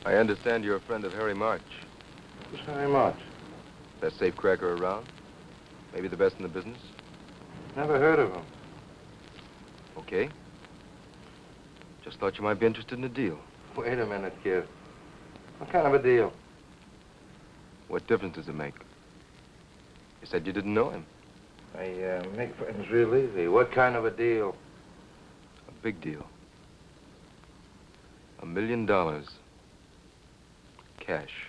I understand you're a friend of Harry March. Who's Harry March? Best safecracker around? Maybe the best in the business? Never heard of him. Okay. Just thought you might be interested in a deal. Wait a minute, kid. What kind of a deal? What difference does it make? You said you didn't know him. I make friends real easy. What kind of a deal? A big deal. $1 million. Cash.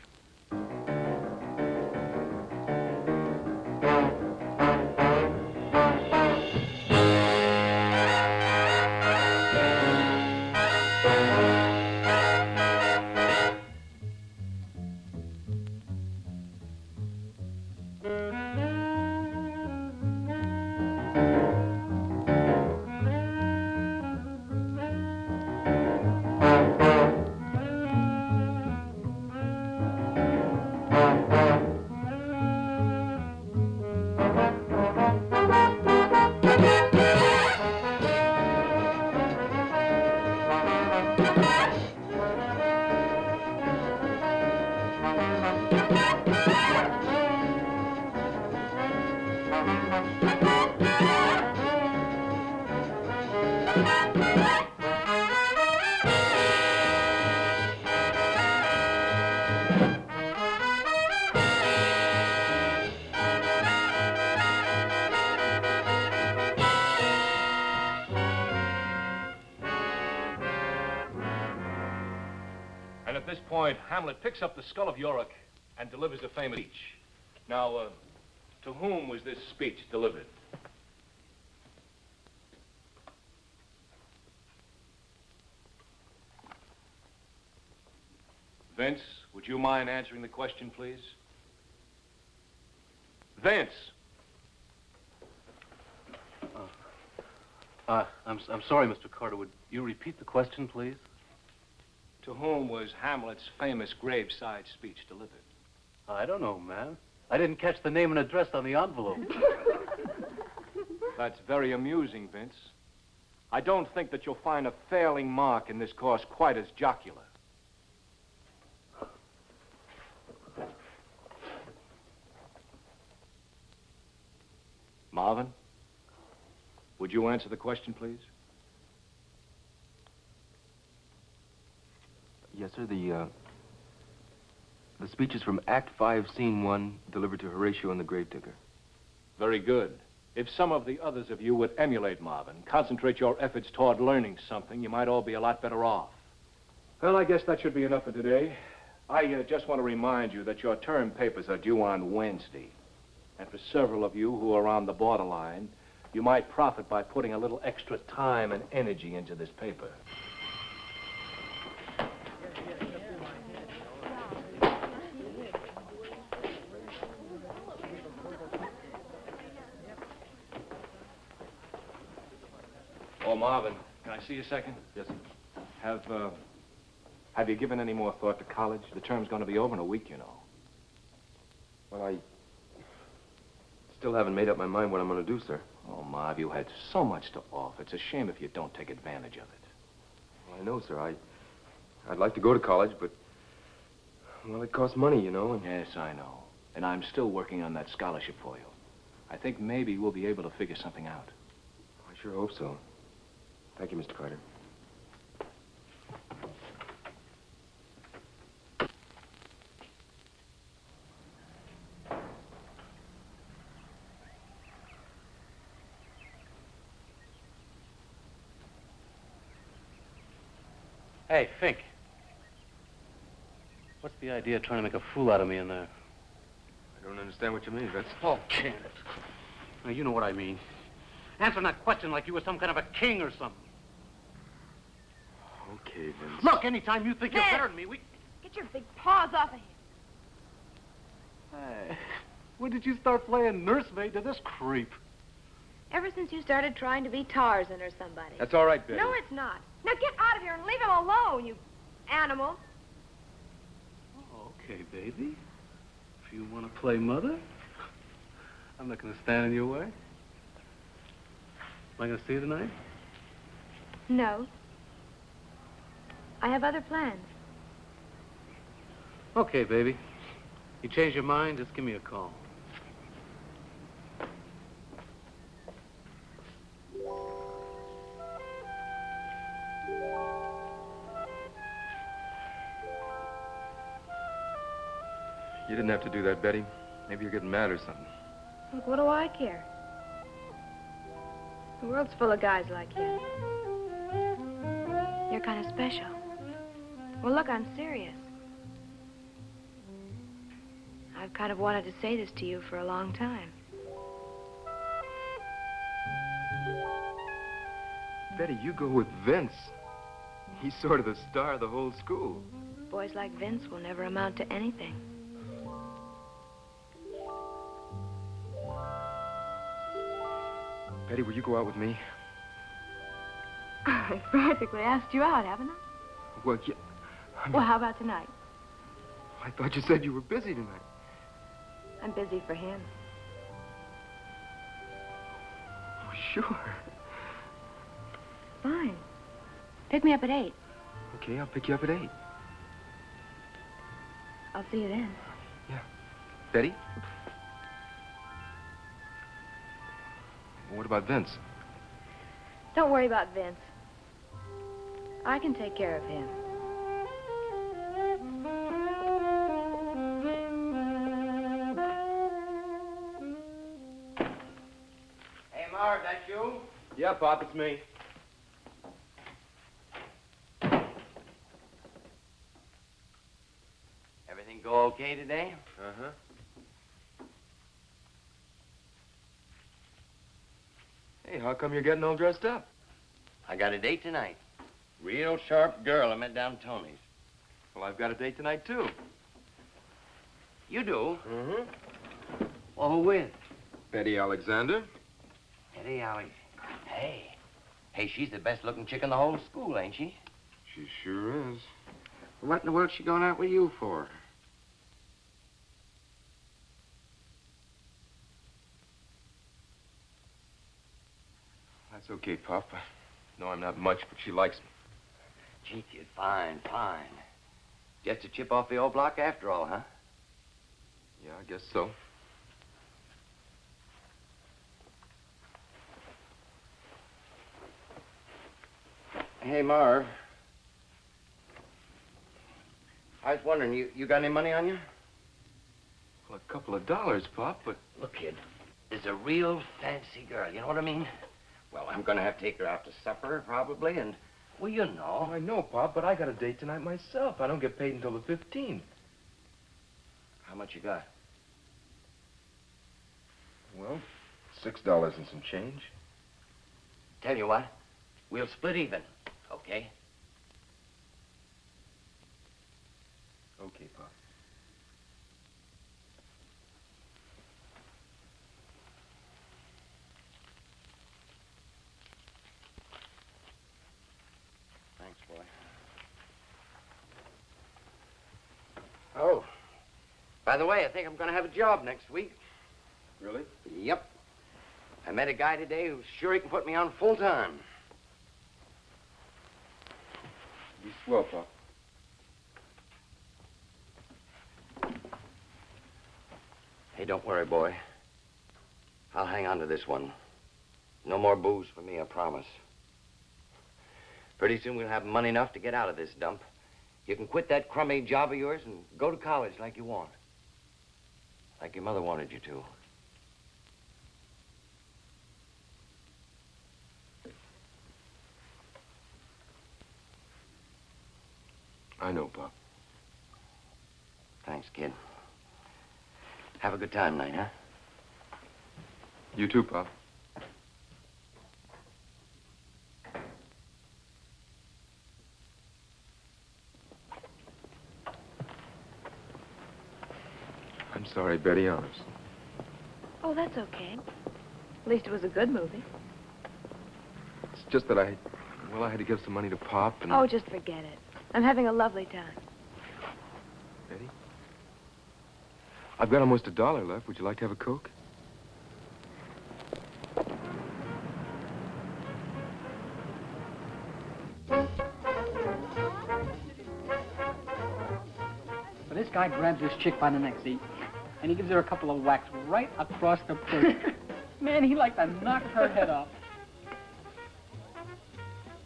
Hamlet picks up the skull of Yorick and delivers a famous speech. Now, to whom was this speech delivered? Vince, would you mind answering the question, please? Vince! I'm sorry, Mr. Carter. Would you repeat the question, please? To whom was Hamlet's famous graveside speech delivered? I don't know, man. I didn't catch the name and address on the envelope. That's very amusing, Vince. I don't think that you'll find a failing mark in this course quite as jocular. Marvin, would you answer the question, please? Yes, sir. The speech is from Act 5, Scene 1, delivered to Horatio and the Gravedigger. Very good. If some of the others of you would emulate Marvin, concentrate your efforts toward learning something, you might all be a lot better off. Well, I guess that should be enough for today. I just want to remind you that your term papers are due on Wednesday. And for several of you who are on the borderline, you might profit by putting a little extra time and energy into this paper. Oh, Marvin, can I see you a second? Yes, sir. Have you given any more thought to college? The term's going to be over in a week, you know. Well, I still haven't made up my mind what I'm going to do, sir. Oh, Marv, you had so much to offer. It's a shame if you don't take advantage of it. Well, I know, sir. I'd like to go to college, but, well, it costs money, you know. And... Yes, I know. And I'm still working on that scholarship for you. I think maybe we'll be able to figure something out. I sure hope so. Thank you, Mr. Carter. Hey, Fink. What's the idea of trying to make a fool out of me in there? I don't understand what you mean. That's... Oh, can it? Now, you know what I mean. Answering that question like you were some kind of a king or something. Okay, Vince. Look, anytime you think you're better than me, we... Get your big paws off of him. Hey, when did you start playing nursemaid to this creep? Ever since you started trying to be Tarzan or somebody. That's all right, Betty. No, it's not. Now get out of here and leave him alone, you animal. Oh, okay, baby. If you want to play mother, I'm not going to stand in your way. Am I going to see you tonight? No. I have other plans. Okay, baby. You change your mind, just give me a call. You didn't have to do that, Betty. Maybe you're getting mad or something. Look, what do I care? The world's full of guys like you. You're kind of special. Well, look, I'm serious. I've kind of wanted to say this to you for a long time. Betty, you go with Vince. He's sort of the star of the whole school. Boys like Vince will never amount to anything. Betty, will you go out with me? I practically asked you out, haven't I? Well, yeah. I mean, Well, how about tonight? I thought you said you were busy tonight. I'm busy for him. Oh, sure. Fine. Pick me up at 8. Okay, I'll pick you up at 8. I'll see you then. Yeah. Betty? What about Vince? Don't worry about Vince. I can take care of him. Hey, Marv, that you? Yeah, Pop, it's me. Everything go okay today? Uh-huh. Hey, how come you're getting all dressed up? I got a date tonight. Real sharp girl I met down Tony's. Well, I've got a date tonight, too. You do? Mm-hmm. Well, who with? Betty Alexander. Eddie Alex. Hey, she's the best looking chick in the whole school, ain't she? She sure is. What in the world's she going out with you for? That's okay, Pop. I know I'm not much, but she likes me. Gee, kid, fine. Just a chip off the old block after all, huh? Yeah, I guess so. Hey, Marv. I was wondering, you got any money on you? Well, a couple of dollars, Pop, but... Look, kid, there's a real fancy girl, you know what I mean? Well, I'm gonna have to take her out to supper, probably, and, well, you know. Oh, I know, Pop, but I got a date tonight myself. I don't get paid until the 15th. How much you got? Well, $6 and some change. Tell you what, we'll split even, okay? Okay, Pop. Thanks, boy. Oh, by the way, I think I'm gonna have a job next week. Really? Yep. I met a guy today who's sure he can put me on full time. Be swell, Pop. Hey, don't worry, boy. I'll hang on to this one. No more booze for me, I promise. Pretty soon we'll have money enough to get out of this dump. You can quit that crummy job of yours and go to college like you want. Like your mother wanted you to. I know, Pop. Thanks, kid. Have a good time tonight, huh? You too, Pop. I'm sorry, Betty, honest. Oh, that's okay. At least it was a good movie. It's just that I had to give some money to Pop and... Oh, just forget it. I'm having a lovely time. Betty? I've got almost $1 left. Would you like to have a Coke? But this this guy grabs this chick by the neck, see? And he gives her a couple of whacks right across the pussy. Man, he like to knock her head off.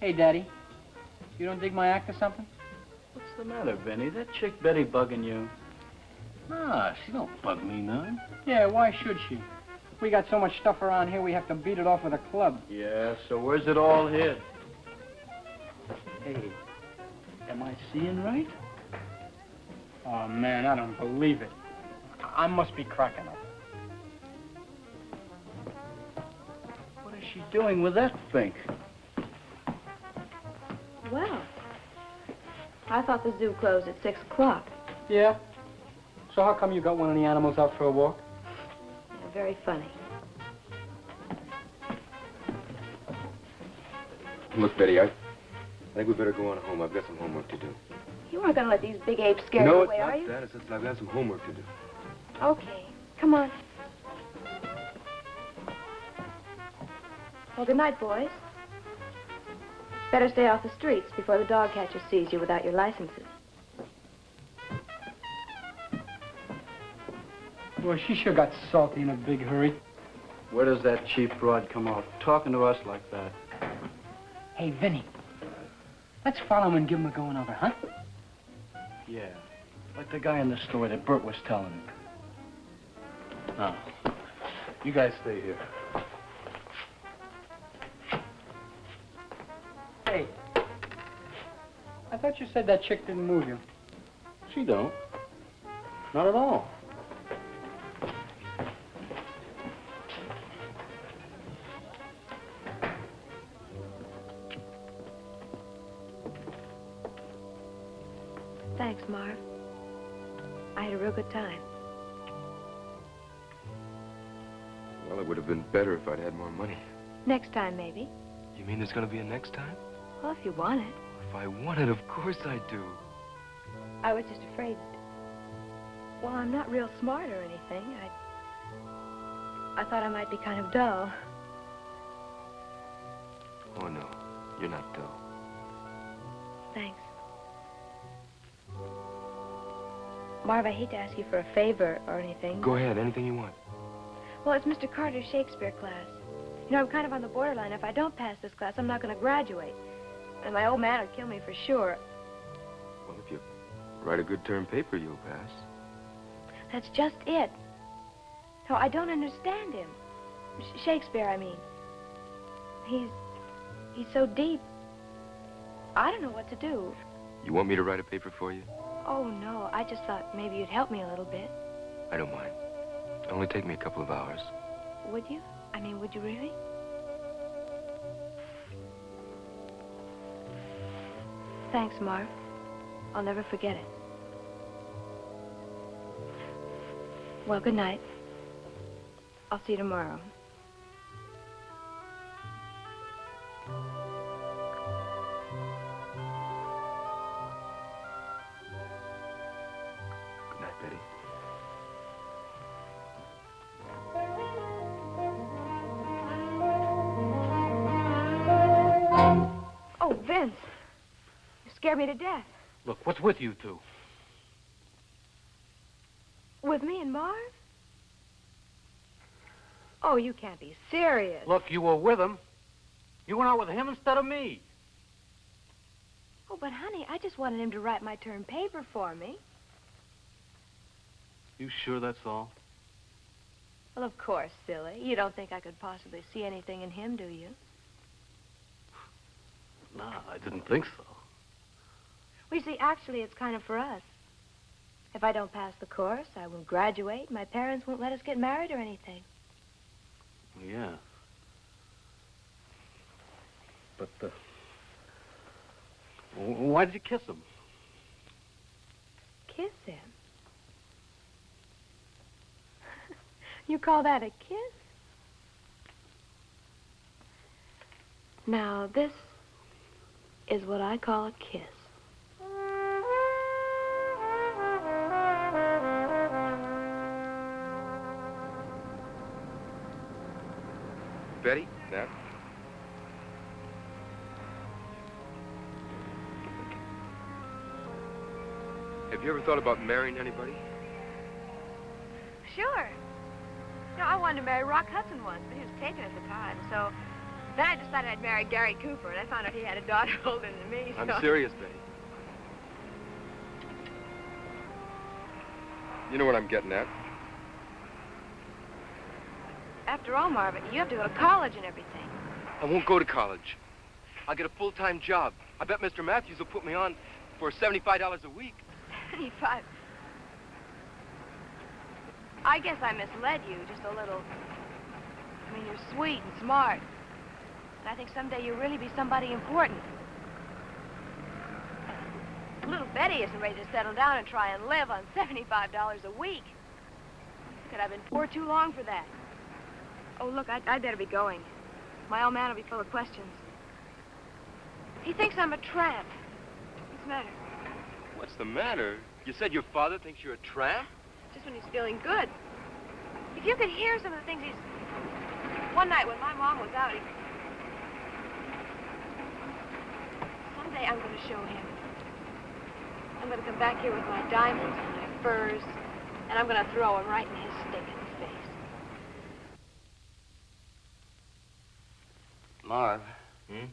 Hey, Daddy, you don't dig my act or something? What's the matter, Benny? That chick Betty bugging you? Nah, she don't bug me none. Yeah, why should she? We got so much stuff around here, we have to beat it off with a club. Yeah, so where's it all hid? Hey, am I seeing right? Oh, man, I don't believe it. I must be cracking up. What is she doing with that fink? Well, I thought the zoo closed at 6 o'clock. Yeah? So how come you got one of the animals out for a walk? Yeah, very funny. Look, Betty, I think we better go on home. I've got some homework to do. You aren't going to let these big apes scare you away, are you? No, it's not that. I've got some homework to do. Okay. Come on. Well, good night, boys. Better stay off the streets before the dog catcher sees you without your licenses. Boy, she sure got salty in a big hurry. Where does that cheap broad come off? Talking to us like that. Hey, Vinny, let's follow him and give him a going over, huh? Yeah, like the guy in the store that Bert was telling me. Now, you guys stay here. Hey, I thought you said that chick didn't move you. She don't. Not at all. Thanks, Marv. I had a real good time. Well, it would have been better if I'd had more money. Next time, maybe. You mean there's going to be a next time? Well, if you want it. If I want it, of course I do. I was just afraid. Well, I'm not real smart or anything. I thought I might be kind of dull. Oh, no. You're not dull. Thanks. Marv, I hate to ask you for a favor or anything. Go ahead. Anything you want. Well, it's Mr. Carter's Shakespeare class. You know, I'm kind of on the borderline. If I don't pass this class, I'm not going to graduate. And my old man would kill me for sure. Well, if you write a good term paper, you'll pass. That's just it. No, I don't understand him. Shakespeare, I mean. He's so deep. I don't know what to do. You want me to write a paper for you? Oh, no. I just thought maybe you'd help me a little bit. I don't mind. It'll only take me a couple of hours. Would you? I mean, would you really? Thanks, Marv. I'll never forget it. Well, good night. I'll see you tomorrow. Good night, Betty. Oh, Vince. You scared me to death. Look, what's with you two? With me and Marv? Oh, you can't be serious. Look, you were with him. You went out with him instead of me. Oh, but honey, I just wanted him to write my term paper for me. You sure that's all? Well, of course, silly. You don't think I could possibly see anything in him, do you? No, I didn't think so. Well, you see, actually, it's kind of for us. If I don't pass the course, I won't graduate. My parents won't let us get married or anything. Yeah. But, why did you kiss him? Kiss him? You call that a kiss? Now, this is what I call a kiss. Betty, now. Have you ever thought about marrying anybody? Sure. You know, I wanted to marry Rock Hudson once, but he was taken at the time, so then I decided I'd marry Gary Cooper, and I found out he had a daughter older than me, so... I'm serious, babe. You know what I'm getting at. After all, Marvin, you have to go to college and everything. I won't go to college. I'll get a full-time job. I bet Mr. Matthews will put me on for $75 a week. 75. I guess I misled you just a little. I mean, you're sweet and smart. And I think someday you'll really be somebody important. Little Betty isn't ready to settle down and try and live on $75 a week. Could I've been poor too long for that? Oh, look, I'd better be going. My old man will be full of questions. He thinks I'm a tramp. What's the matter? What's the matter? You said your father thinks you're a tramp? Just when he's feeling good. If you could hear some of the things he's... One night when my mom was out, someday I'm going to show him. I'm going to come back here with my diamonds and my furs, and I'm going to throw him right in his stinking face. Marv. Hmm?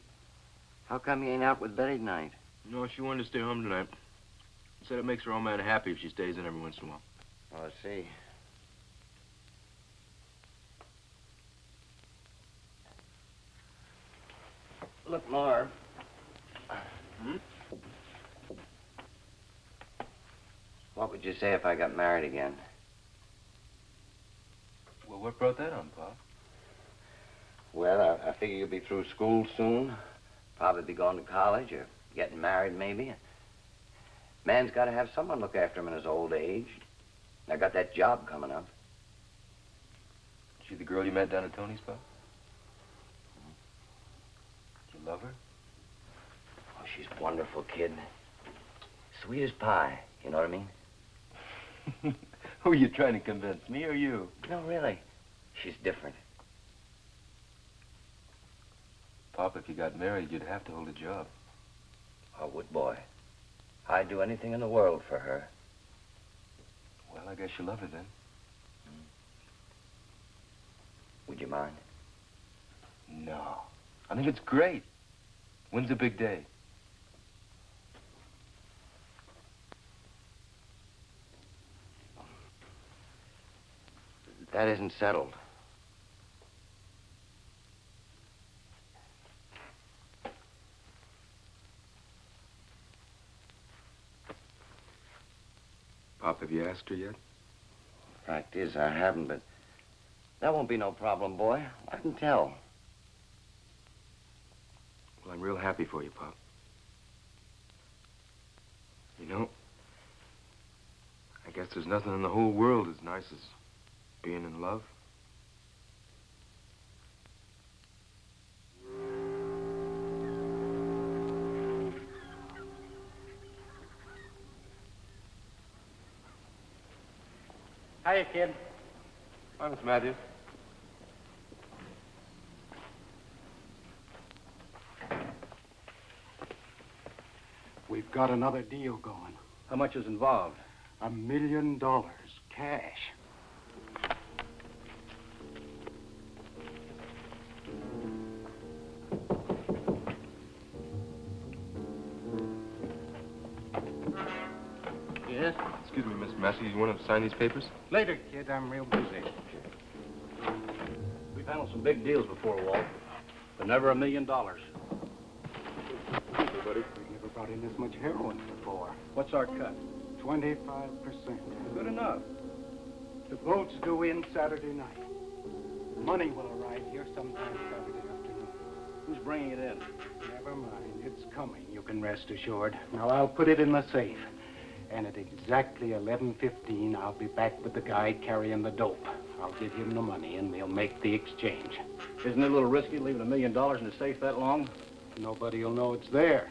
How come you ain't out with Betty tonight? No, she wanted to stay home tonight. Said it makes her old man happy if she stays in every once in a while. Oh, I see. Look, Marv. Hmm? What would you say if I got married again? Well, what brought that on, Pop? Well, I figure you'll be through school soon. Probably be going to college or getting married, maybe. Man's got to have someone look after him in his old age. I got that job coming up. She the girl you met down at Tony's, Pop? You love her? Oh, she's a wonderful kid. Sweet as pie, you know what I mean? Who are you trying to convince, me or you? No, really. She's different. Pop, if you got married, you'd have to hold a job. I would, boy. I'd do anything in the world for her. Well, I guess you love her then. Would you mind? No. I think it's great. When's the big day? That isn't settled. Pop, have you asked her yet? Fact is, I haven't, but that won't be no problem, boy. I can tell. Well, I'm real happy for you, Pop. You know, I guess there's nothing in the whole world as nice as being in love. Hiya, kid. Hi, Miss Matthews. We've got another deal going. How much is involved? $1 million, cash. Yes? Excuse me, Miss Matthews, you want to sign these papers? Later, kid, I'm real busy. We've handled some big deals before, Walt, but never $1 million. Everybody, we've never brought in this much heroin before. What's our cut? 25%. Good enough. The boat's due in Saturday night. Money will arrive here sometime Saturday afternoon. Who's bringing it in? Never mind, it's coming, you can rest assured. Now, I'll put it in the safe. And at exactly 11:15, I'll be back with the guy carrying the dope. I'll give him the money, and we'll make the exchange. Isn't it a little risky leaving $1 million in the safe that long? Nobody will know it's there.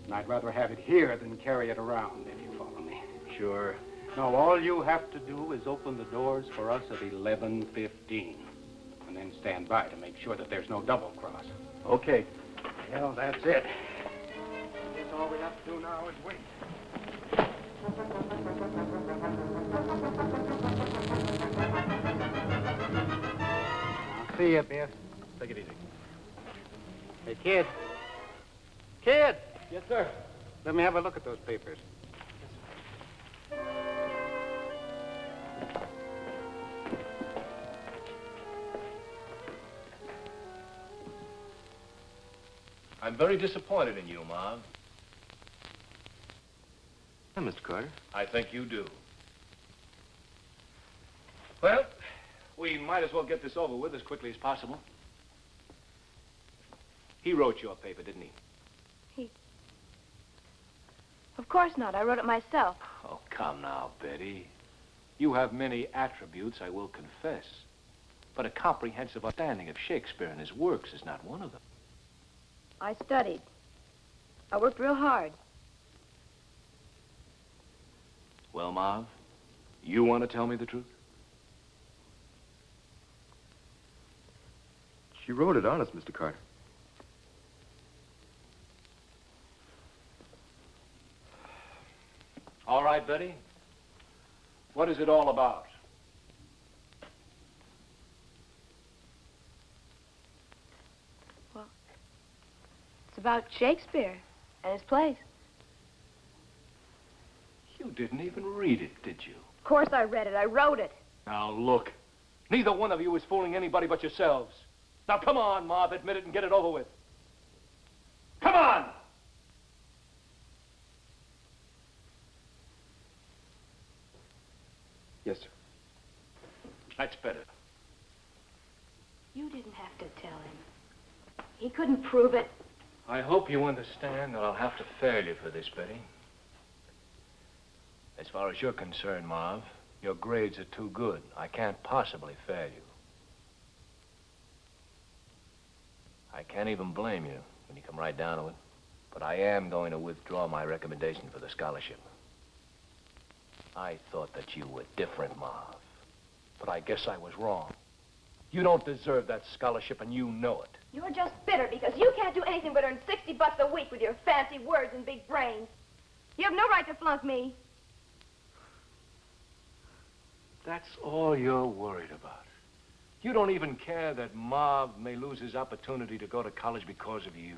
And I'd rather have it here than carry it around, if you follow me. Sure. Now, all you have to do is open the doors for us at 11:15. And then stand by to make sure that there's no double cross. Okay. Well, that's it. I guess all we have to do now is wait. I'll see you, Biff. Take it easy. Hey, kid. Kid! Yes, sir. Let me have a look at those papers. I'm very disappointed in you, Marv. Hi, Mr. Carter. I think you do. Well, we might as well get this over with as quickly as possible. He wrote your paper, didn't he? Of course not. I wrote it myself. Oh, come now, Betty. You have many attributes, I will confess. But a comprehensive understanding of Shakespeare and his works is not one of them. I studied. I worked real hard. Well, Marv, you want to tell me the truth? She wrote it honest, Mr. Carter. All right, Betty. What is it all about? It's about Shakespeare and his plays. You didn't even read it, did you? Of course I read it. I wrote it. Now, look. Neither one of you is fooling anybody but yourselves. Now, come on, Marv, admit it and get it over with. Come on! Yes, sir. That's better. You didn't have to tell him. He couldn't prove it. I hope you understand that I'll have to fail you for this, Betty. As far as you're concerned, Marv, your grades are too good. I can't possibly fail you. I can't even blame you when you come right down to it. But I am going to withdraw my recommendation for the scholarship. I thought that you were different, Marv. But I guess I was wrong. You don't deserve that scholarship, and you know it. You're just bitter because you can't do anything but earn $60 a week with your fancy words and big brains. You have no right to flunk me. That's all you're worried about. You don't even care that Marv may lose his opportunity to go to college because of you.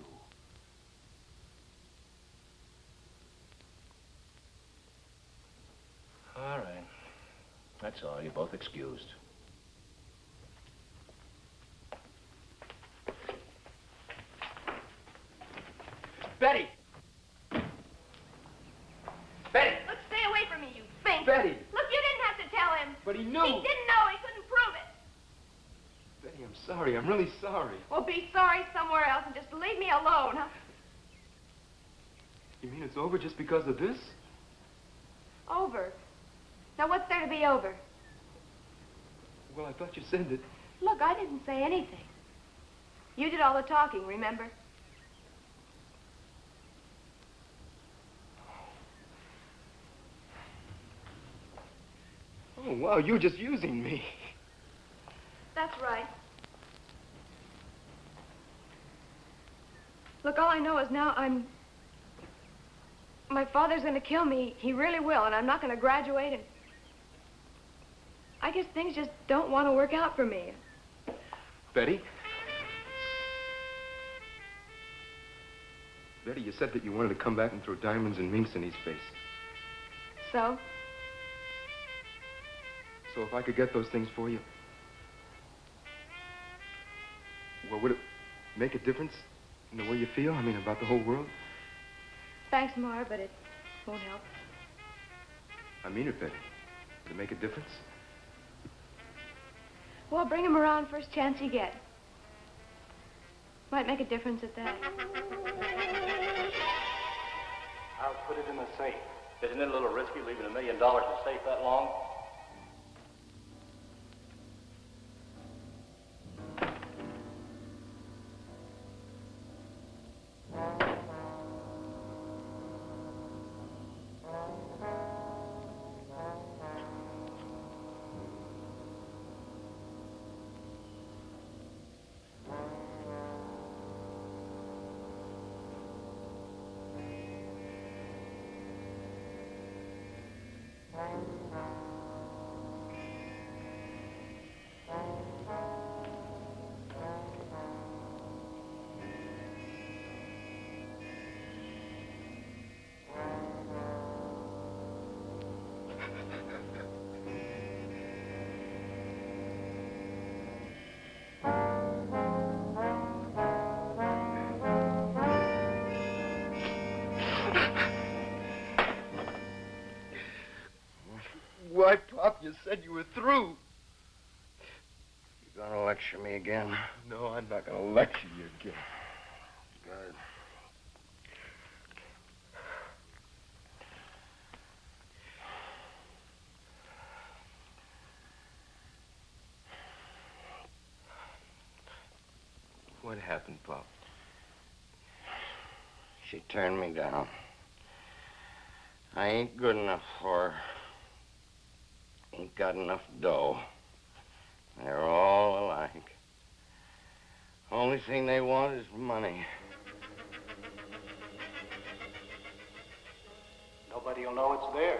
All right. That's all. You're both excused. Betty! Betty! Look, stay away from me, you fink. Betty! Look, you didn't have to tell him. But he knew. He didn't know. He couldn't prove it. Betty, I'm sorry. I'm really sorry. Well, be sorry somewhere else and just leave me alone, huh? You mean it's over just because of this? Over. Now, what's there to be over? Well, I thought you said that. Look, I didn't say anything. You did all the talking, remember? Oh, wow, you're just using me. That's right. Look, all I know is now my father's going to kill me. He really will, and I'm not going to graduate, and I guess things just don't want to work out for me. Betty? Betty, you said that you wanted to come back and throw diamonds and minks in his face. So? So if I could get those things for you, well, would it make a difference in the way you feel? I mean, about the whole world? Thanks, Marv, but it won't help. I mean it, Betty. Would it make a difference? Well, bring him around first chance you get. Might make a difference at that. I'll put it in the safe. Isn't it a little risky leaving $1 million in the safe that long? Why, Pop, you said you were through. You gonna lecture me again? No, I'm not going to lecture you again. Good. What happened, Pop? She turned me down. I ain't good enough for her. Ain't got enough dough. They're all alike. Only thing they want is money. Nobody will know it's there.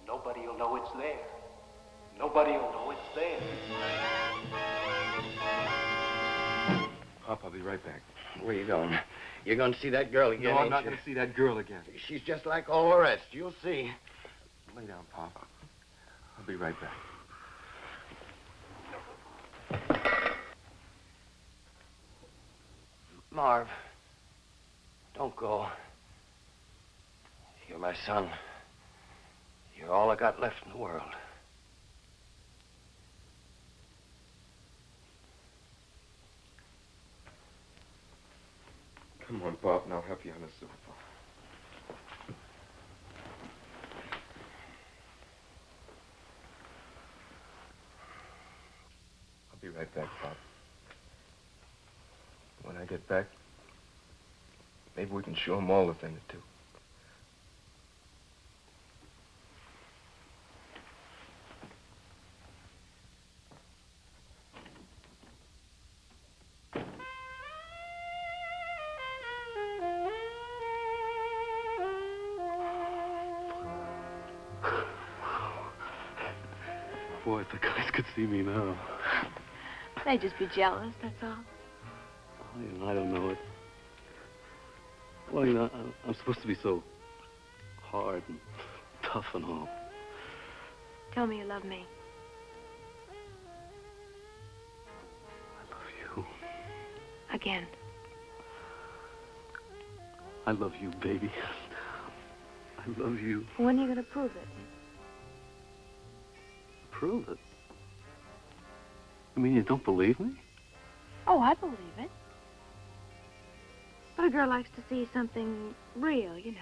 Nobody will know it's there. Nobody will know it's there. Pop, I'll be right back. Where you going? You're going to see that girl again, No, I'm ain't not you? going to see that girl again. She's just like all the rest. You'll see. Lay down, Pop. I'll be right back. Marv, don't go. You're my son. You're all I got left in the world. Come on, Pop, and I'll help you on the sofa. I'll be right back, Pop. When I get back, maybe we can show them all a thing or two. Boy, if the guys could see me now. They'd just be jealous, that's all. Oh, you know, I don't know it. Well, you know, I'm supposed to be so hard and tough and all. Tell me you love me. I love you. Again. I love you, baby. I love you. When are you going to prove it? Prove it? You mean you don't believe me? Oh, I believe it. But a girl likes to see something real, you know.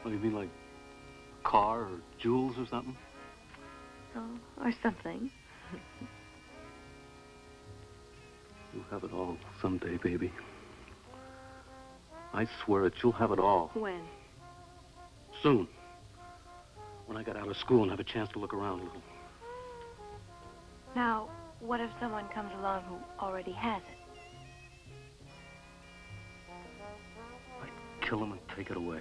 What do you mean, like a car or jewels or something? Oh, or something. You'll have it all someday, baby. I swear it, you'll have it all. When? Soon. When I get out of school and have a chance to look around a little. Now, what if someone comes along who already has it? I'd kill him and take it away.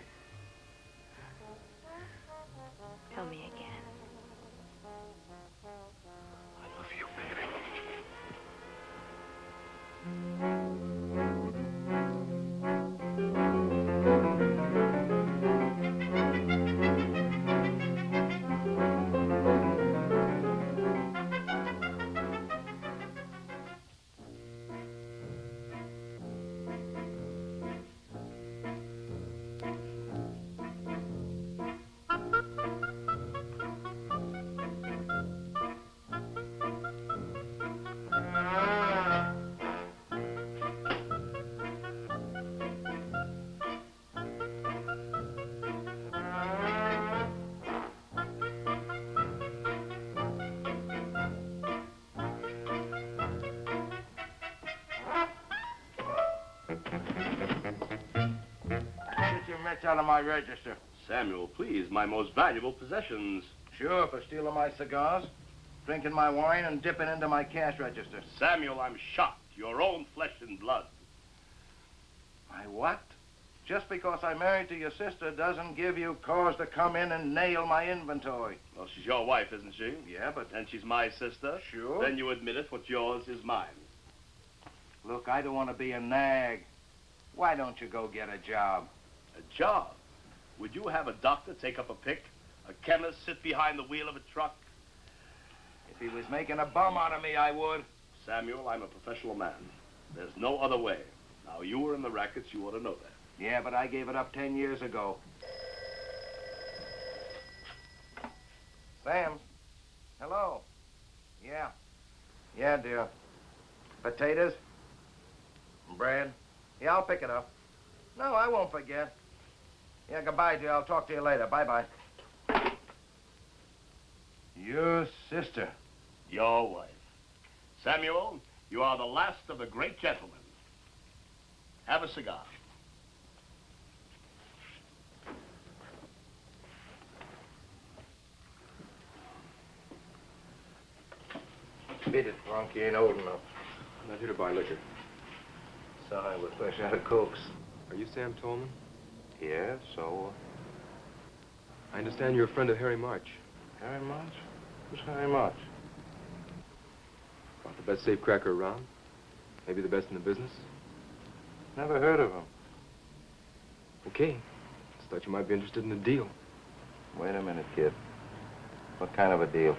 Tell me again. I love you, baby. Out of my register. Samuel, please, my most valuable possessions. Sure, for stealing my cigars, drinking my wine, and dipping into my cash register. Samuel, I'm shocked. Your own flesh and blood. My what? Just because I'm married to your sister doesn't give you cause to come in and nail my inventory. Well, she's your wife, isn't she? Yeah, but... And she's my sister? Sure. Then you admit it, what's yours is mine. Look, I don't want to be a nag. Why don't you go get a job? A job? Would you have a doctor take up a pick? A chemist sit behind the wheel of a truck? If he was making a bum out of me, I would. Samuel, I'm a professional man. There's no other way. Now, you were in the rackets, you ought to know that. Yeah, but I gave it up 10 years ago. Sam? Hello? Yeah. Yeah, dear. Potatoes? Bread? Yeah, I'll pick it up. No, I won't forget. Yeah, goodbye, dear. I'll talk to you later. Bye-bye. Your sister. Your wife. Samuel, you are the last of the great gentlemen. Have a cigar. Beat it, Bronk. You ain't old enough. I'm not here to buy liquor. Sorry, we're fresh out of Cokes. Are you Sam Tolman? Yeah, so? I understand you're a friend of Harry March. Harry March? Who's Harry March? About the best safecracker around. Maybe the best in the business. Never heard of him. Okay. Just thought you might be interested in a deal. Wait a minute, kid. What kind of a deal?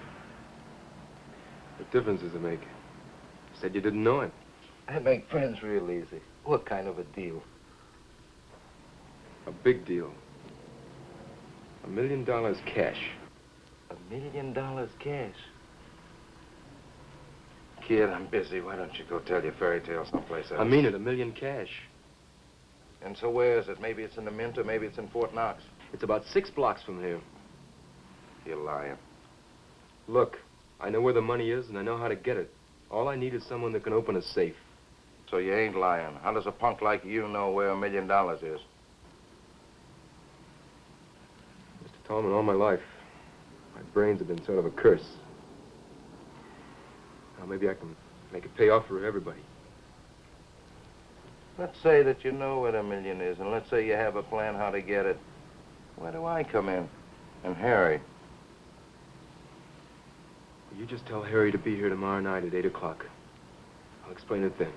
What difference does it make? You said you didn't know him. I make friends real easy. What kind of a deal? A big deal. $1 million cash. $1 million cash? Kid, I'm busy. Why don't you go tell your fairy tale someplace else? I mean it, $1 million cash. And so where is it? Maybe it's in the Mint or maybe it's in Fort Knox. It's about 6 blocks from here. You're lying. Look, I know where the money is and I know how to get it. All I need is someone that can open a safe. So you ain't lying. How does a punk like you know where $1 million is? Mr. Tolman, all my life, my brains have been sort of a curse. Now, maybe I can make it pay off for everybody. Let's say that you know where the million is, and let's say you have a plan how to get it. Where do I come in? And Harry? You just tell Harry to be here tomorrow night at 8 o'clock. I'll explain it then.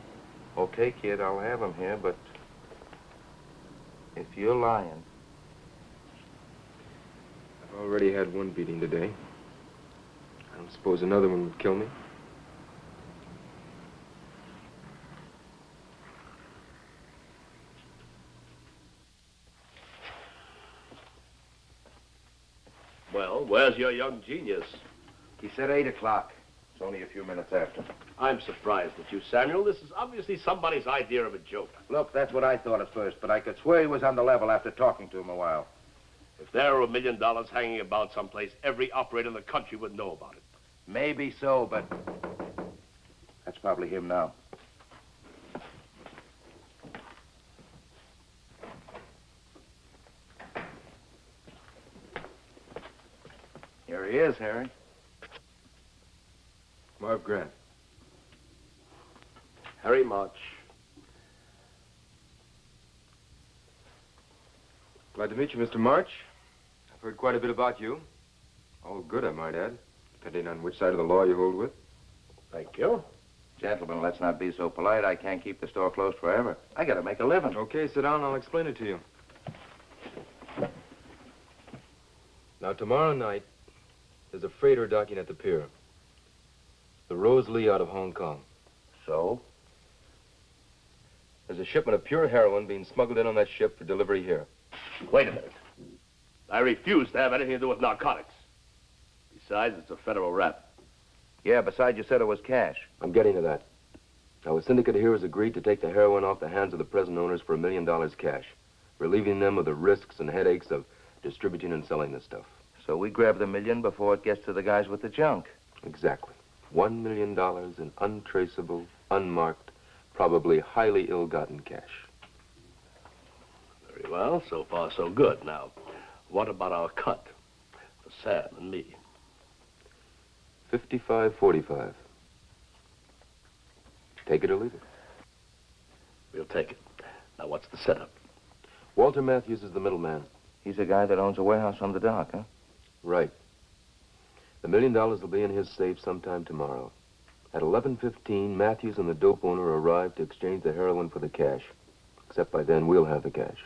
Okay, kid, I'll have him here, but if you're lying... I've already had one beating today. I don't suppose another one would kill me. Well, where's your young genius? He said 8 o'clock. It's only a few minutes after. I'm surprised at you, Samuel. This is obviously somebody's idea of a joke. Look, that's what I thought at first, but I could swear he was on the level after talking to him a while. If there were $1 million hanging about someplace, every operator in the country would know about it. Maybe so, but that's probably him now. Here he is, Harry. Marv Grant. Harry March. Glad to meet you, Mr. March. I've heard quite a bit about you. All good, I might add, depending on which side of the law you hold with. Thank you. Gentlemen, let's not be so polite. I can't keep the store closed forever. I gotta make a living. Okay, sit down and I'll explain it to you. Now, tomorrow night, there's a freighter docking at the pier. The Rose Lee out of Hong Kong. So? There's a shipment of pure heroin being smuggled in on that ship for delivery here. Wait a minute. I refuse to have anything to do with narcotics. Besides, it's a federal rap. Yeah, besides you said it was cash. I'm getting to that. Now, a syndicate here has agreed to take the heroin off the hands of the present owners for $1 million cash, relieving them of the risks and headaches of distributing and selling this stuff. So we grab the $1 million before it gets to the guys with the junk. Exactly. $1 million in untraceable, unmarked, probably highly ill-gotten cash. Very well. So far, so good. Now, what about our cut for Sam and me? 55-45. Take it or leave it. We'll take it. Now, what's the setup? Walter Matthews is the middleman. He's a guy that owns a warehouse on the dock, huh? Right. The $1 million will be in his safe sometime tomorrow. At 11:15, Matthews and the dope owner arrive to exchange the heroin for the cash. Except by then, we'll have the cash.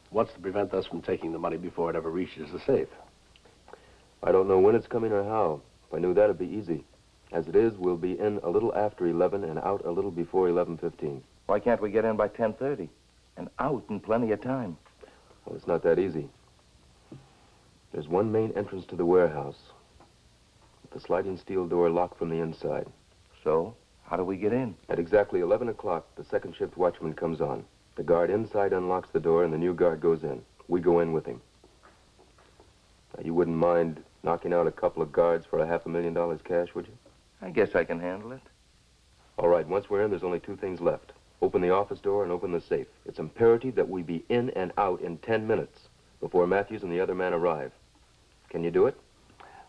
What's to prevent us from taking the money before it ever reaches the safe? I don't know when it's coming or how. If I knew that, it'd be easy. As it is, we'll be in a little after 11 and out a little before 11:15. Why can't we get in by 10:30 and out in plenty of time? Well, it's not that easy. There's one main entrance to the warehouse, with the sliding steel door locked from the inside. So, how do we get in? At exactly 11 o'clock, the second shift watchman comes on. The guard inside unlocks the door, and the new guard goes in. We go in with him. Now, you wouldn't mind knocking out a couple of guards for a $500,000 cash, would you? I guess I can handle it. All right, once we're in, there's only two things left. Open the office door and open the safe. It's imperative that we be in and out in 10 minutes before Matthews and the other man arrive. Can you do it?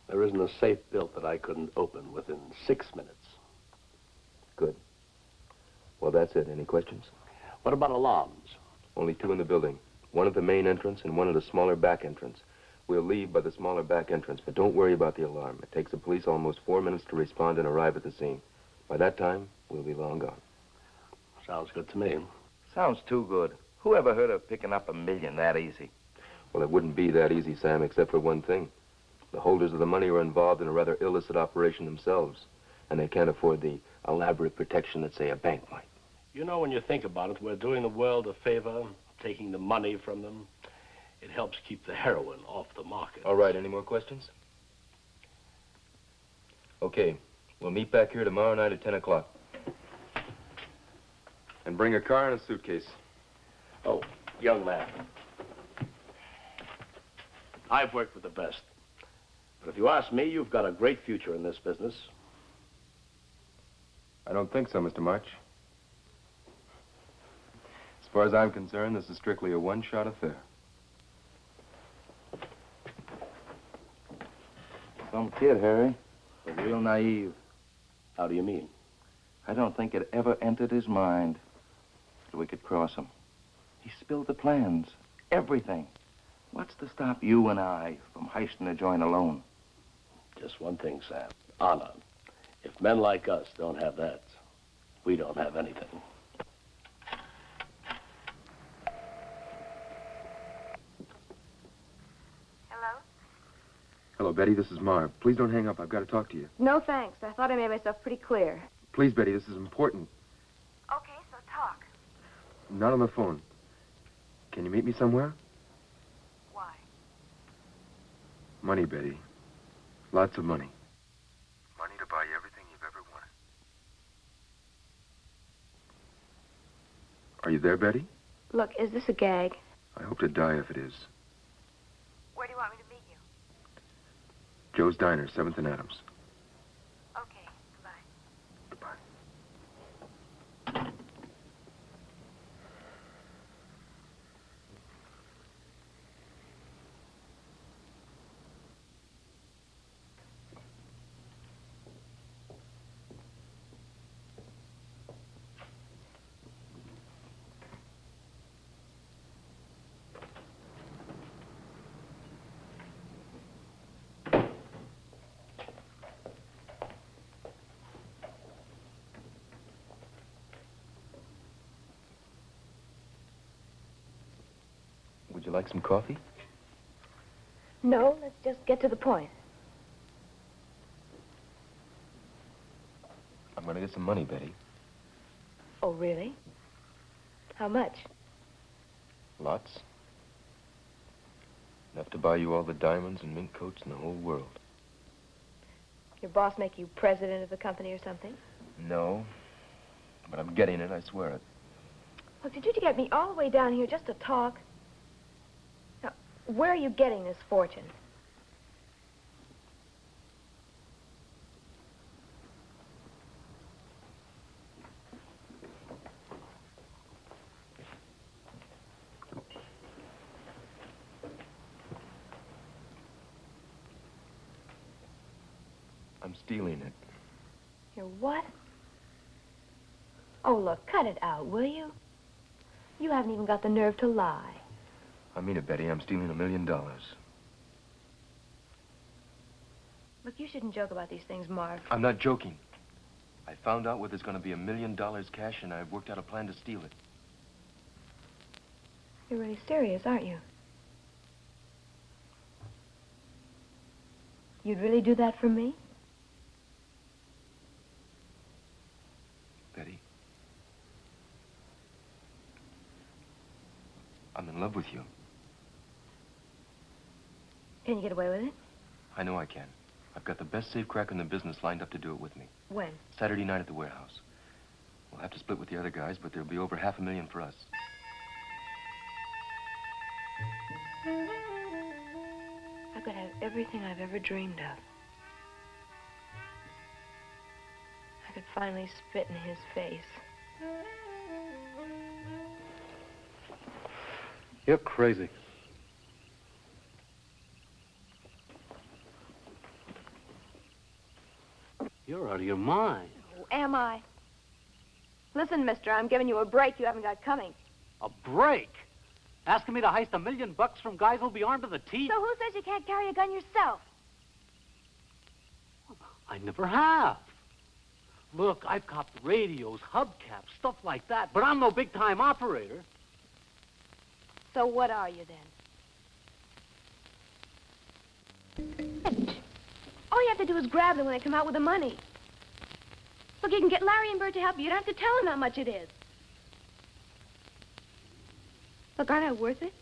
There isn't a safe built that I couldn't open within 6 minutes. Good. Well, that's it. Any questions? What about alarms? Only two in the building. One at the main entrance and one at a smaller back entrance. We'll leave by the smaller back entrance, but don't worry about the alarm. It takes the police almost 4 minutes to respond and arrive at the scene. By that time, we'll be long gone. Sounds good to me. Sounds too good. Who ever heard of picking up $1 million that easy? Well, it wouldn't be that easy, Sam, except for one thing. The holders of the money are involved in a rather illicit operation themselves, and they can't afford the elaborate protection that, say, a bank might. You know, when you think about it, we're doing the world a favor, taking the money from them. It helps keep the heroin off the market. All right, any more questions? Okay, we'll meet back here tomorrow night at 10 o'clock. And bring a car and a suitcase. Oh, young man. I've worked with the best. But if you ask me, you've got a great future in this business. I don't think so, Mr. March. As far as I'm concerned, this is strictly a one-shot affair. Some kid, Harry, but real naive. How do you mean? I don't think it ever entered his mind that we could cross him. He spilled the plans, everything. What's to stop you and I from heisting the joint alone? Just one thing, Sam. Honor. If men like us don't have that, we don't have anything. Hello? Hello, Betty. This is Marv. Please don't hang up. I've got to talk to you. No, thanks. I thought I made myself pretty clear. Please, Betty, this is important. Okay, so talk. Not on the phone. Can you meet me somewhere? Why? Money, Betty. Lots of money. Money to buy you everything you've ever wanted. Are you there, Betty? Look, is this a gag? I hope to die if it is. Where do you want me to meet you? Joe's Diner, 7th and Adams. Okay, bye. Goodbye. Would you like some coffee? No, let's just get to the point. I'm going to get some money, Betty. Oh, really? How much? Lots. Enough to buy you all the diamonds and mink coats in the whole world. Your boss make you president of the company or something? No, but I'm getting it, I swear it. Look, did you get me all the way down here just to talk? Now, where are you getting this fortune? I'm stealing it. You're what? Oh, look, cut it out, will you? You haven't even got the nerve to lie. I mean it, Betty. I'm stealing $1 million. Look, you shouldn't joke about these things, Marv. I'm not joking. I found out where there's going to be $1 million cash, and I've worked out a plan to steal it. You're really serious, aren't you? You'd really do that for me? Betty. I'm in love with you. Can you get away with it? I know I can. I've got the best safecracker in the business lined up to do it with me. When? Saturday night at the warehouse. We'll have to split with the other guys, but there'll be over $500,000 for us. I could have everything I've ever dreamed of. I could finally spit in his face. You're crazy. You're out of your mind. Oh, am I? Listen, mister, I'm giving you a break you haven't got coming. A break? Asking me to heist $1 million from guys who'll be armed to the teeth? So who says you can't carry a gun yourself? I never have. Look, I've copped radios, hubcaps, stuff like that, but I'm no big-time operator. So what are you then? All you have to do is grab them when they come out with the money. Look, you can get Larry and Bert to help you. You don't have to tell them how much it is. Look, aren't I worth it?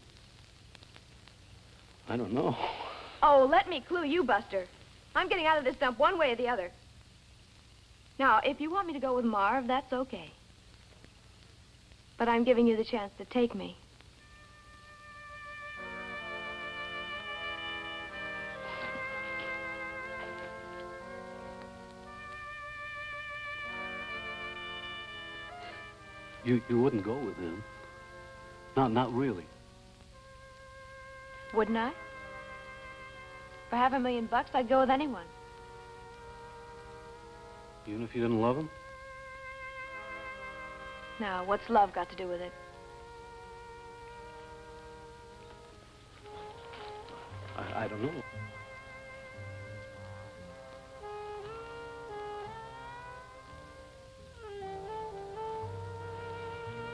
I don't know. Oh, let me clue you, Buster. I'm getting out of this dump one way or the other. Now, if you want me to go with Marv, that's okay. But I'm giving you the chance to take me. You wouldn't go with him. Not really. Wouldn't I? For $500,000, I'd go with anyone. Even if you didn't love him? Now, what's love got to do with it? I don't know.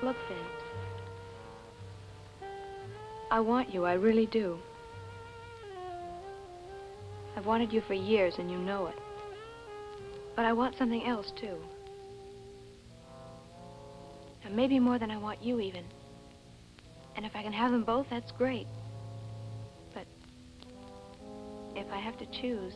Look, Finn. I want you, I really do. I've wanted you for years, and you know it. But I want something else, too. And maybe more than I want you, even. And if I can have them both, that's great. But if I have to choose...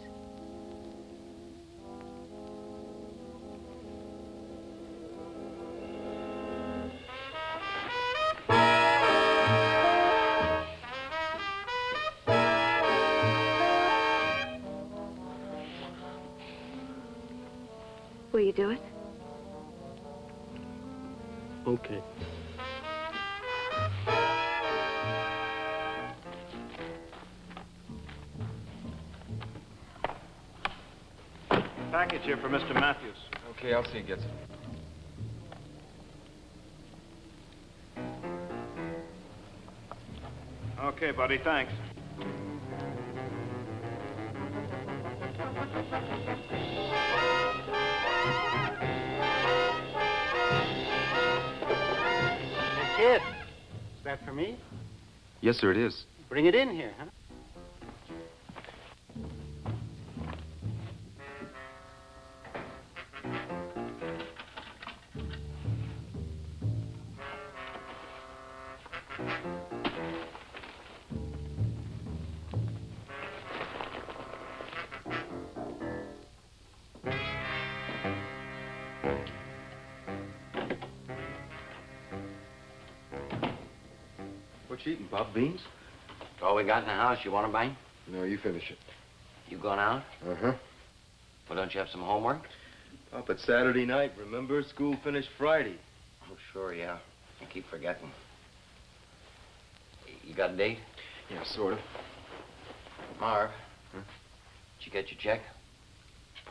Will you do it? Okay. Package here for Mr. Matthews. Okay, I'll see you gets it. Okay, buddy, thanks. Kid, is that for me? Yes, sir, it is. Bring it in here, huh? What you eating, Bob? Beans? All we got in the house. You want to bang? No, you finish it. You going out? Uh-huh. Well, don't you have some homework? Up at Saturday night, remember? School finished Friday. Oh, sure, yeah. I keep forgetting. You got a date? Yeah, sort of. Marv, Huh? did you get your check?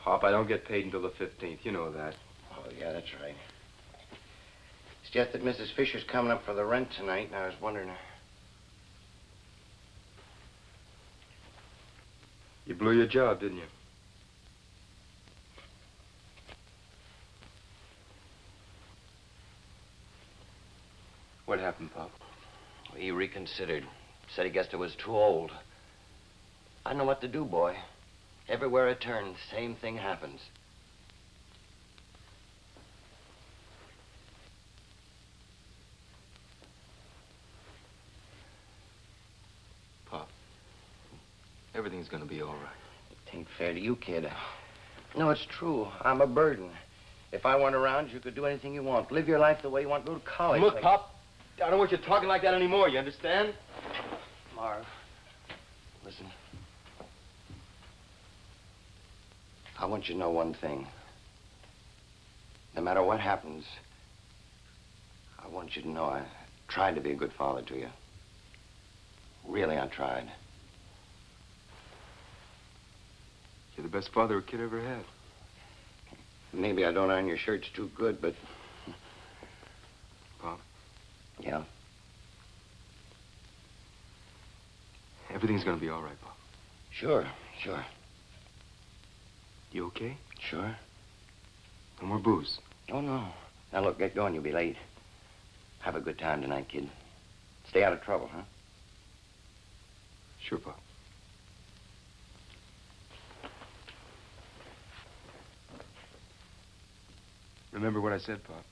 Pop, I don't get paid until the 15th. You know that. Oh, yeah, that's right. It's Just that Mrs. Fisher's coming up for the rent tonight, and I was wondering... You blew your job, didn't you? What happened, Pop? He reconsidered. Said he guessed it was too old. I don't know what to do, boy. Everywhere I turn, the same thing happens. Pop, everything's gonna be all right. It ain't fair to you, kid. No, it's true. I'm a burden. If I weren't around, you could do anything you want. Live your life the way you want. Go to college. Look, like... Pop, I don't want you talking like that anymore, you understand? Marv, listen. I want you to know one thing. No matter what happens, I want you to know I tried to be a good father to you. Really, I tried. You're the best father a kid ever had. Maybe I don't iron your shirts too good, but... Pop? Yeah? Everything's gonna be all right, Pop. Sure, sure. You okay? Sure. No more booze. Oh, no. Now, look, get going. You'll be late. Have a good time tonight, kid. Stay out of trouble, huh? Sure, Pop. Remember what I said, Pop.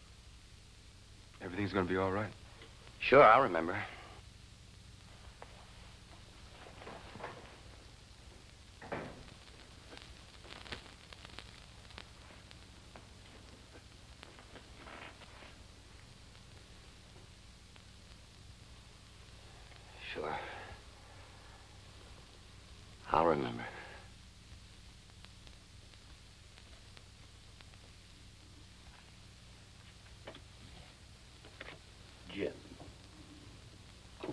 Everything's gonna be all right. Sure, I'll remember. Sure. I'll remember. Jim.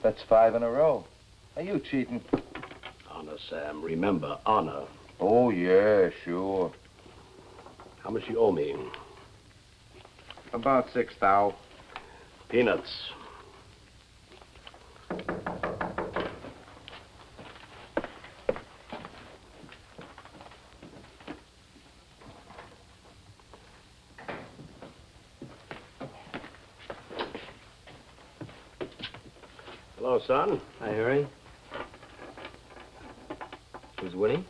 That's 5 in a row. Are you cheating? Honor, Sam. Remember, honor. Oh, yeah, sure. How much you owe me? About 6 thou. Peanuts. Hello, son. Hi, Harry. Who's winning?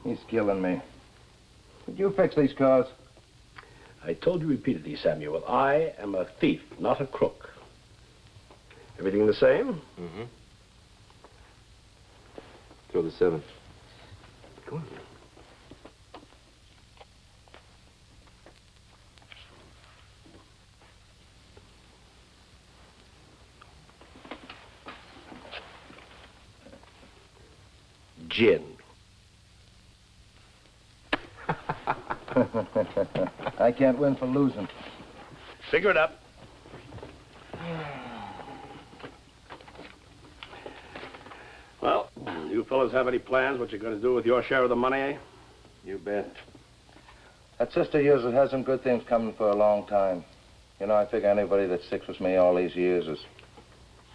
He's killing me. Did you fix these cars? I told you repeatedly, Samuel, I am a thief, not a crook. Everything the same? Mm-hmm. Throw the 7. Go on. Gin. I can't win for losing. Figure it up. Well, you fellas have any plans what you're going to do with your share of the money, eh? You bet. That sister of yours has had some good things coming for a long time. You know, I figure anybody that sticks with me all these years has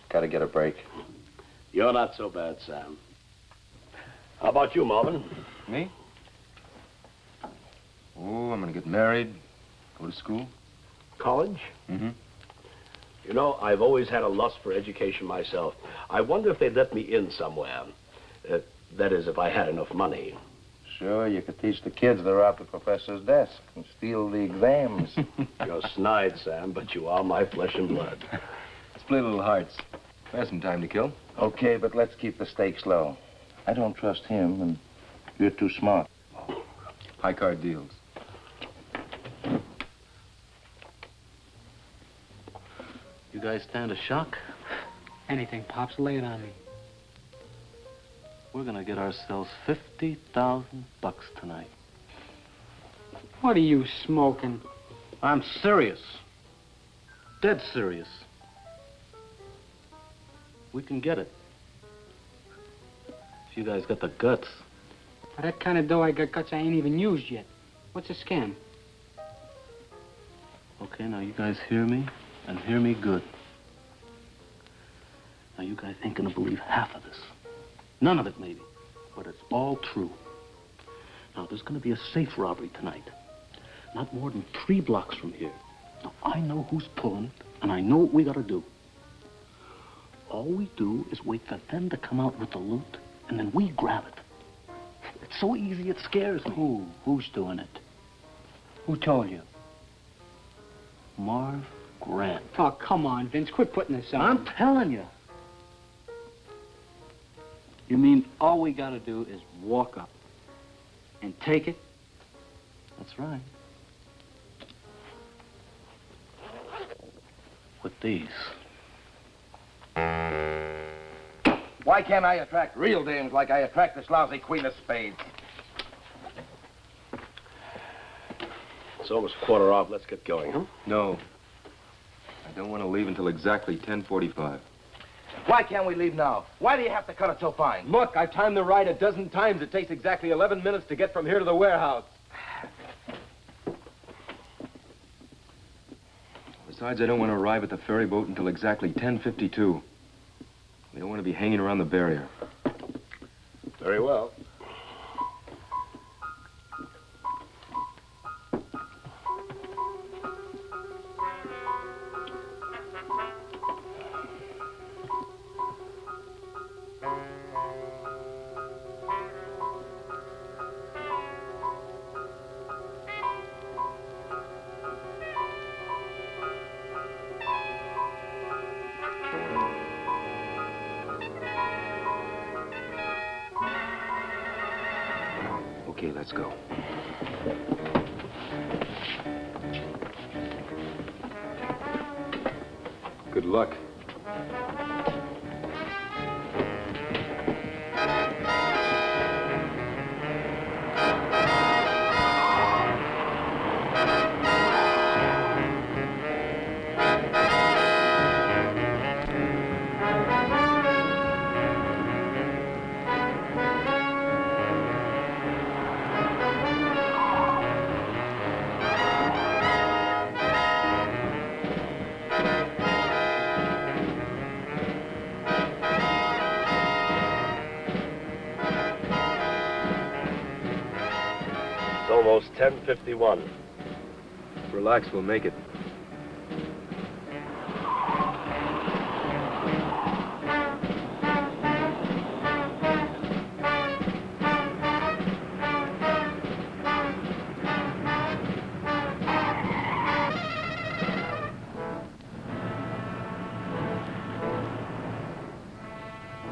got to get a break. You're not so bad, Sam. How about you, Marvin? Me? Oh, I'm gonna get married, go to school. College? Mm-hmm. You know, I've always had a lust for education myself. I wonder if they'd let me in somewhere. That is, if I had enough money. Sure, you could teach the kids that rob the professor's desk and steal the exams. You're snide, Sam, but you are my flesh and blood. Split little hearts. There's some time to kill. Okay, but let's keep the stakes low. I don't trust him, and you're too smart. High card deals. You guys stand a shock? Anything, Pops, lay it on me. We're gonna get ourselves $50,000 tonight. What are you smoking? I'm serious. Dead serious. We can get it. If you guys got the guts. For that kind of dough I got guts I ain't even used yet. What's a scam? Okay, now you guys hear me, and hear me good. Now you guys ain't gonna believe half of this. None of it, maybe. But it's all true. Now, there's gonna be a safe robbery tonight. Not more than 3 blocks from here. Now, I know who's pulling it, and I know what we gotta do. All we do is wait for them to come out with the loot, and then we grab it. It's so easy, it scares me. Who's doing it? Who told you? Marv Grant. Oh, come on, Vince. Quit putting this on. I'm telling you. You mean all we gotta do is walk up and take it? That's right. With these. Why can't I attract real dames like I attract this lousy Queen of Spades? It's almost 1/4 off. Let's get going, huh? No. I don't want to leave until exactly 10:45. Why can't we leave now? Why do you have to cut it so fine? Look, I've timed the ride 12 times. It takes exactly 11 minutes to get from here to the warehouse. Besides, I don't want to arrive at the ferry boat until exactly 10:52. We don't want to be hanging around the barrier. Very well. Okay, let's go. Good luck. It's almost 10:51. Relax, we'll make it.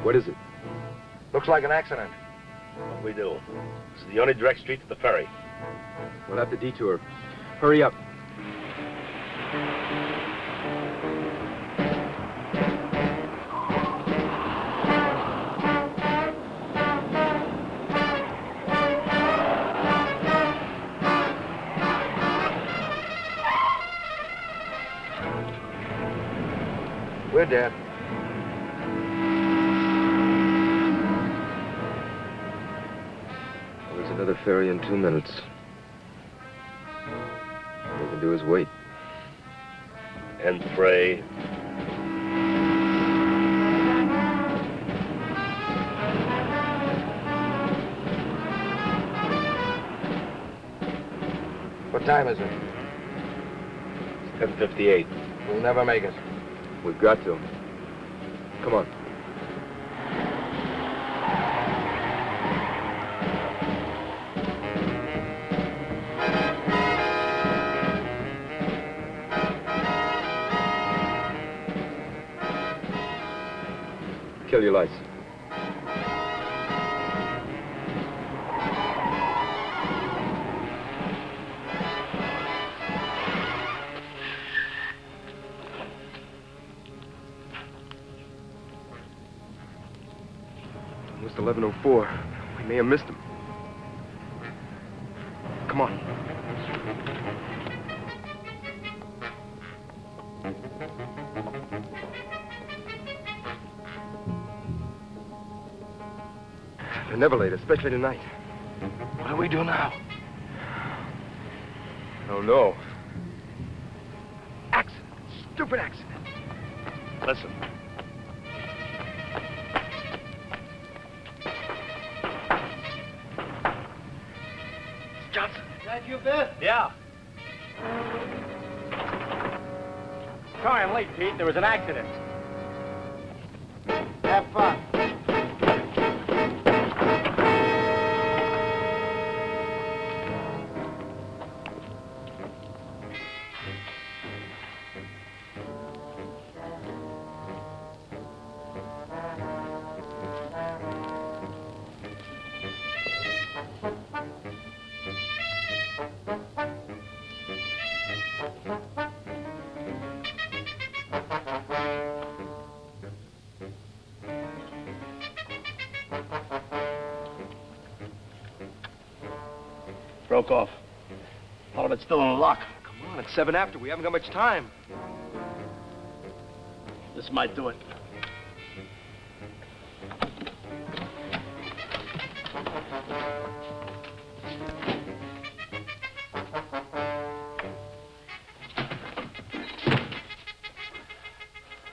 What is it? Looks like an accident. What we do? This is the only direct street to the ferry. We'll have to detour. Hurry up. We're dead. There's another ferry in 2 minutes. All we can do is wait. And pray. What time is it? It's 10:58. We'll never make it. We've got to. Come on. Kill your lights. Almost 11:04. We may have missed him. Come on. They're never late, especially tonight. What do we do now? I don't know. stupid accident. Listen. Johnson. Is that you, Biff? Yeah. Sorry I'm late, Pete. There was an accident. Have fun. Broke off. All of it's still in the lock. Come on, it's 7 after. We haven't got much time. This might do it.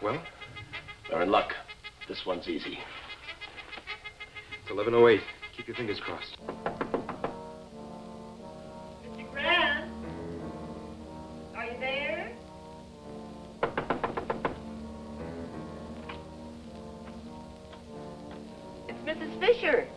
Well? They're in luck. This one's easy. It's 11:08. Keep your fingers crossed. Mr. Grant, are you there? It's Mrs. Fisher.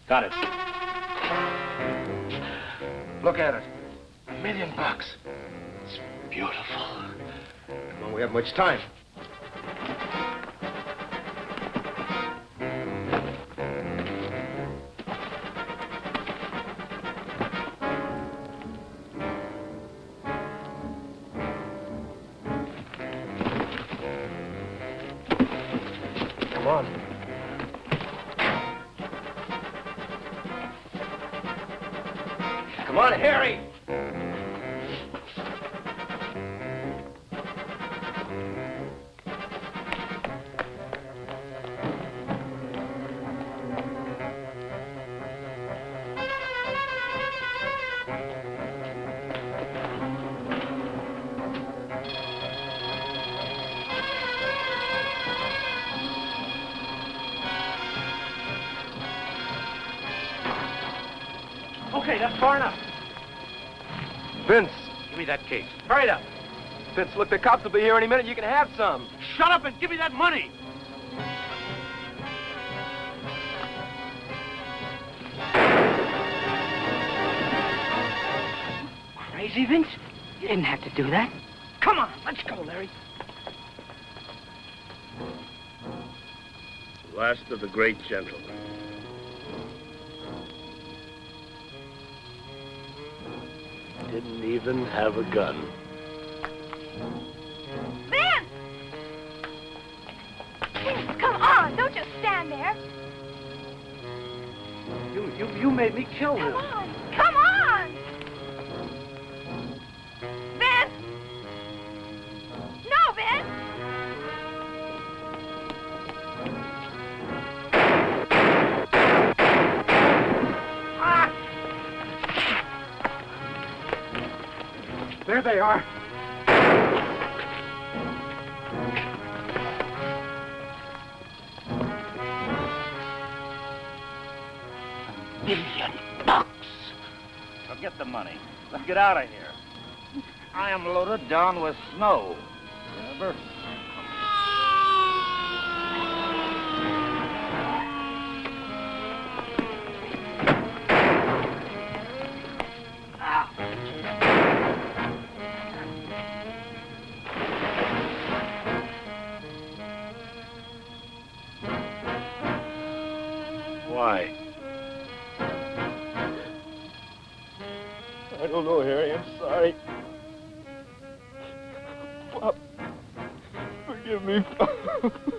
Got it. Look at it. $1 million. It's beautiful. Come on, we have much time. Come on. Come on, Harry. Okay, that's far enough. Vince. Give me that case. Hurry it up. Vince, look, the cops will be here any minute. You can have some. Shut up and give me that money. Crazy, Vince? You didn't have to do that. Come on, let's go, Larry. Last of the great gentlemen. Didn't even have a gun. Vince! Vince, come on! Don't just stand there. You made me kill him. Come on! Come on! Vince! No, Vince! There they are. $1 million. So get the money. Let's get out of here. I am loaded down with snow. Remember? don't know, Harry. I'm sorry. Pop, forgive me, Pop.